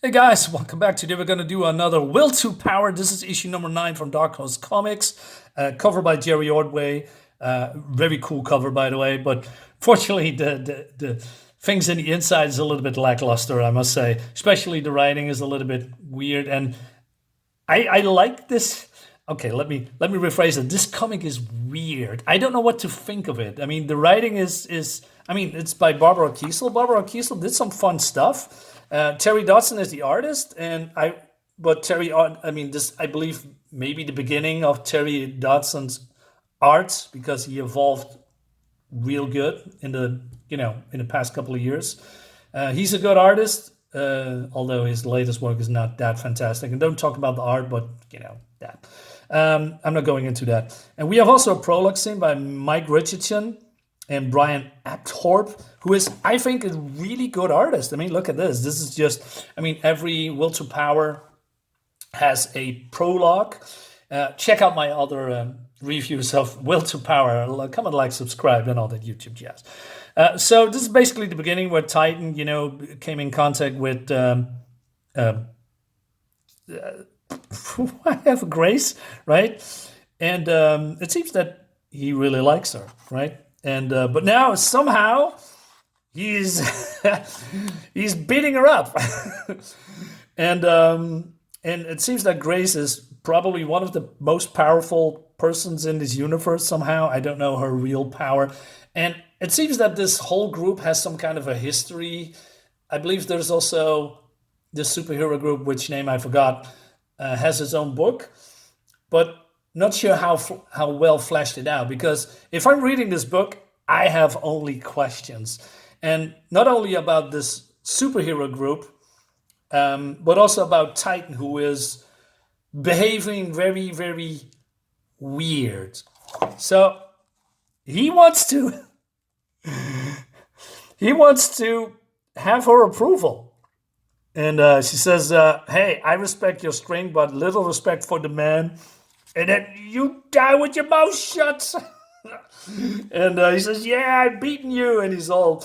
Hey guys, welcome back. Today we're going to do another Will to Power. This is issue number 9 from Dark Horse Comics, cover by Jerry Ordway. Very cool cover, by the way, but fortunately the things in the inside is a little bit lackluster, I must say. Especially the writing is a little bit weird, and I like this. Okay, let me rephrase it. This comic is weird. I don't know what to think of it. I mean, the writing is I mean, it's by Barbara Kesel. Barbara Kesel did some fun stuff. Terry Dodson is the artist, but I mean, this I believe maybe the beginning of Terry Dodson's art because he evolved real good in the past couple of years. He's a good artist, although his latest work is not that fantastic. And don't talk about the art, but that. I'm not going into that. And we have also a prologue scene by Mike Richardson and Brian Apthorp, who is, I think, a really good artist. I mean, look at this. This is just, I mean, every Will to Power has a prologue. Check out my other reviews of Will to Power. Come and like, subscribe, and all that YouTube jazz. So this is basically the beginning where Titan, came in contact with I have Grace, right? And it seems that he really likes her, right? And but now somehow he's he's beating her up, and it seems that Grace is probably one of the most powerful persons in this universe. Somehow, I don't know her real power, and it seems that this whole group has some kind of a history. I believe there's also this superhero group, which name I forgot, has its own book, but not sure how well fleshed it out, because if I'm reading this book, I have only questions. And not only about this superhero group, but also about Titan, who is behaving very, very weird. So he wants to have her approval. And she says, hey, I respect your strength, but little respect for the man. And then you die with your mouth shut. And he says, yeah, I've beaten you. And he's all,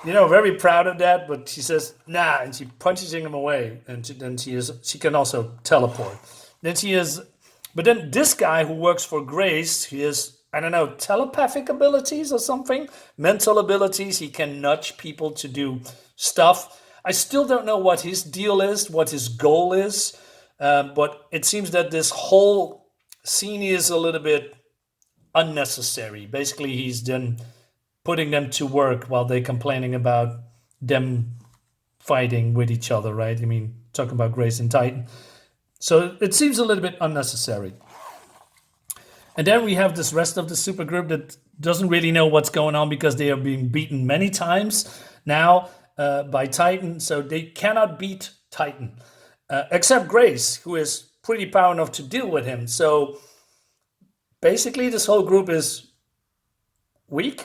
very proud of that. But she says, nah. And she punches him away. And then she can also teleport. But then this guy who works for Grace, he has, I don't know, telepathic abilities or something, mental abilities. He can nudge people to do stuff. I still don't know what his deal is, what his goal is. But it seems that this whole scene is a little bit unnecessary. Basically, he's then putting them to work while they're complaining about them fighting with each other, right? I mean, talking about Grace and Titan. So it seems a little bit unnecessary. And then we have this rest of the supergroup that doesn't really know what's going on because they are being beaten many times now by Titan. So they cannot beat Titan, except Grace, who is pretty powerful enough to deal with him. So basically, this whole group is weak,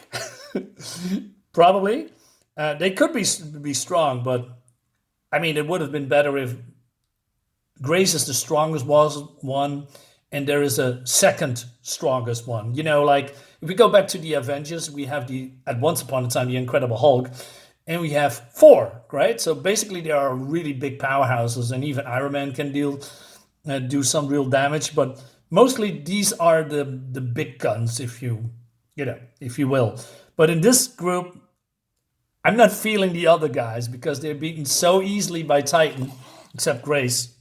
probably. They could be strong, but I mean, it would have been better if Grace is the strongest one, and there is a second strongest one. Like if we go back to the Avengers, we have at once upon a time the Incredible Hulk, and we have Thor, right? So basically, there are really big powerhouses, and even Iron Man can do some real damage, but mostly these are the big guns, if you will. But in this group, I'm not feeling the other guys because they're beaten so easily by Titan, except Grace.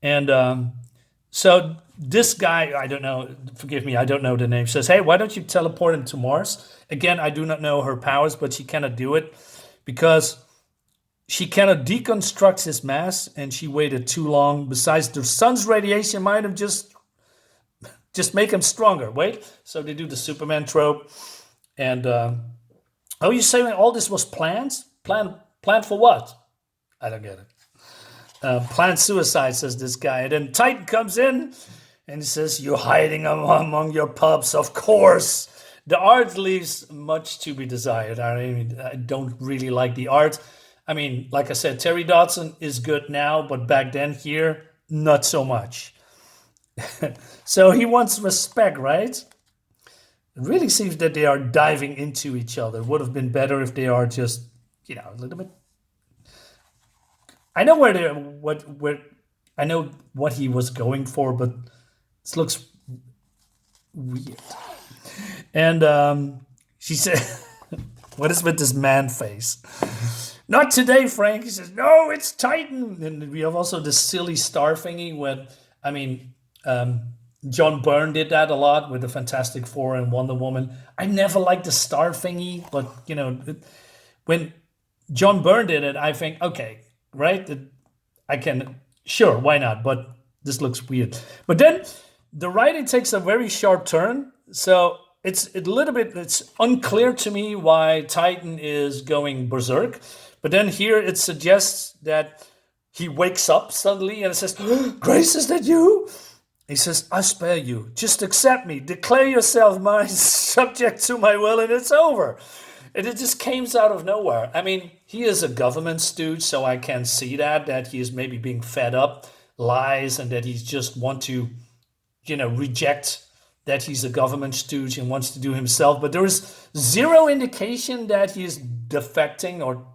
And so this guy, I don't know, forgive me, I don't know the name, says, hey, why don't you teleport him to Mars? Again, I do not know her powers, but she cannot do it because she cannot deconstruct his mass, and she waited too long. Besides, the sun's radiation might have just make him stronger. Wait, so they do the Superman trope, and you're saying all this was planned? Planned for what? I don't get it. Planned suicide, says this guy. And then Titan comes in, and he says, "You're hiding among your pups, of course." The art leaves much to be desired. I mean, I don't really like the art. I mean, like I said, Terry Dodson is good now, but back then here, not so much. So he wants respect, right? It really seems that they are diving into each other. It would have been better if they are just, a little bit I know where I know what he was going for, but this looks weird. And she said, "What is with this man face?" "Not today, Frank." He says, "No, it's Titan." And we have also the silly star thingy when, I mean, John Byrne did that a lot with the Fantastic Four and Wonder Woman. I never liked the star thingy, but when John Byrne did it, I think, okay, right? I can, sure, why not? But this looks weird. But then the writing takes a very sharp turn. So it's a little bit, it's unclear to me why Titan is going berserk. But then here it suggests that he wakes up suddenly and it says, "Grace, is that you?" He says, "I spare you. Just accept me. Declare yourself mine, subject to my will, and it's over." And it just came out of nowhere. I mean, he is a government stooge, so I can see that he is maybe being fed up, lies, and that he just want to, reject that he's a government stooge and wants to do himself. But there is zero indication that he is defecting, or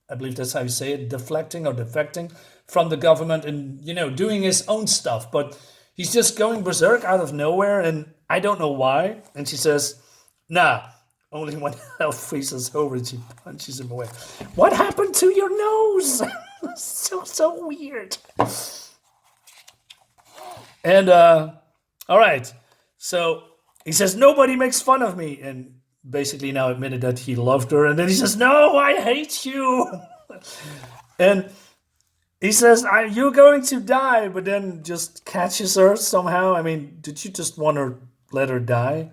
I believe that's how you say it, deflecting or defecting from the government and, doing his own stuff. But he's just going berserk out of nowhere, and I don't know why. And she says, "Nah, only when hell freezes over and she punches him away." What happened to your nose? so weird. And all right. So he says, "Nobody makes fun of me." And basically now admitted that he loved her. And then he says, "No, I hate you." And he says, "You're going to die," but then just catches her somehow. I mean, did you just want to let her die?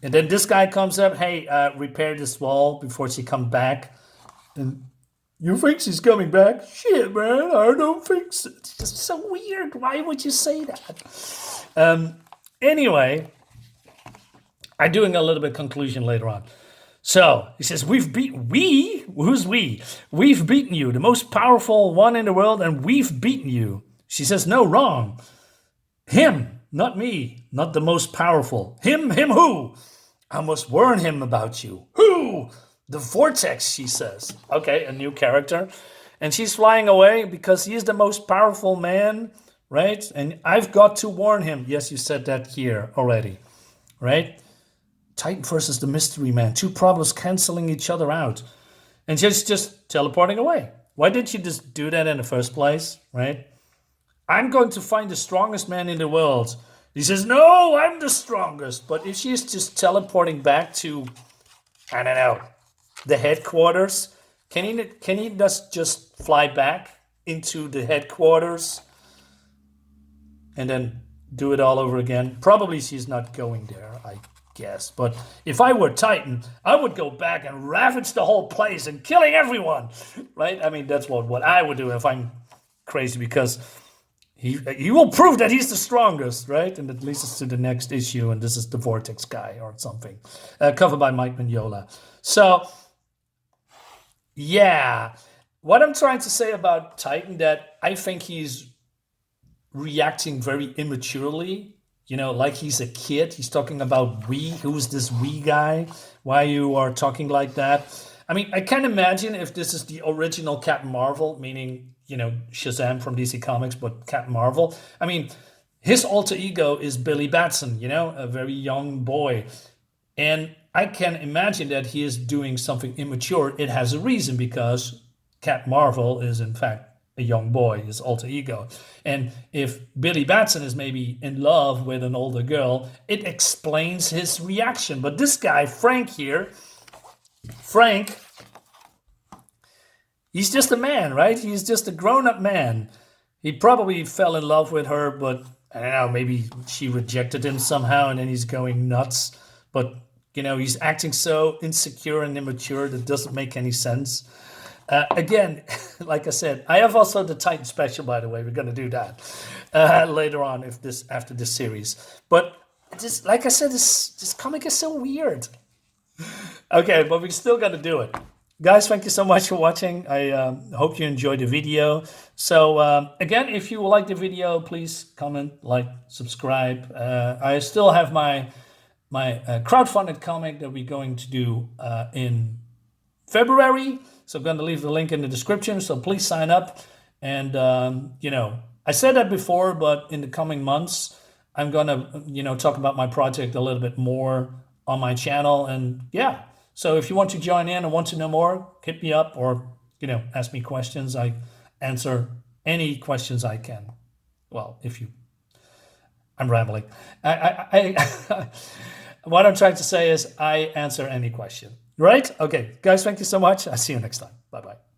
And then this guy comes up, "Hey, repair this wall before she comes back." And "You think she's coming back?" "Shit, man, I don't think so." It's just so weird. Why would you say that? Anyway, I'm doing a little bit of conclusion later on. So he says, "Who's we? We've beaten you, the most powerful one in the world, and we've beaten you." She says, "No, wrong. Him, not me, not the most powerful. Him who? I must warn him about you." "Who?" "The Vortex," she says. Okay, a new character. And she's flying away because he's the most powerful man, right? And I've got to warn him. Yes, you said that here already, right? Titan versus the Mystery Man. Two problems canceling each other out. And she's just teleporting away. Why didn't you just do that in the first place, right? "I'm going to find the strongest man in the world." He says, "No, I'm the strongest." But if she's just teleporting back to, I don't know, the headquarters, can he just fly back into the headquarters and then do it all over again? Probably she's not going there, I guess. But if I were Titan, I would go back and ravage the whole place and killing everyone, right? I mean, that's what I would do if I'm crazy, because he will prove that he's the strongest, right? And it leads us to the next issue, and this is the Vortex guy or something, covered by Mike Mignola. So, yeah, what I'm trying to say about Titan, that I think he's reacting very immaturely, like he's a kid. He's talking about we. Who's this we guy? Why you are talking like that? I mean, I can imagine if this is the original Captain Marvel, meaning, Shazam from DC Comics, but Captain Marvel. I mean, his alter ego is Billy Batson, a very young boy. And I can imagine that he is doing something immature. It has a reason, because Captain Marvel is, in fact, a young boy, his alter ego. And if Billy Batson is maybe in love with an older girl, it explains his reaction. But this guy, Frank, he's just a man, right? He's just a grown-up man. He probably fell in love with her, but I don't know, maybe she rejected him somehow, and then he's going nuts. But, he's acting so insecure and immature that doesn't make any sense. Again, like I said, I have also the Titan special, by the way. We're going to do that later on after this series. But just like I said, this comic is so weird. Okay, but we still got to do it. Guys, thank you so much for watching. I hope you enjoyed the video. So again, if you like the video, please comment, like, subscribe. I still have my crowdfunded comic that we're going to do in February. So I'm going to leave the link in the description. So please sign up. And I said that before, but in the coming months, I'm gonna talk about my project a little bit more on my channel. And yeah, so if you want to join in and want to know more, hit me up or ask me questions. I answer any questions I can. Well, I'm rambling. What I'm trying to say is I answer any question. Right? Okay, guys, thank you so much. I'll see you next time. Bye bye.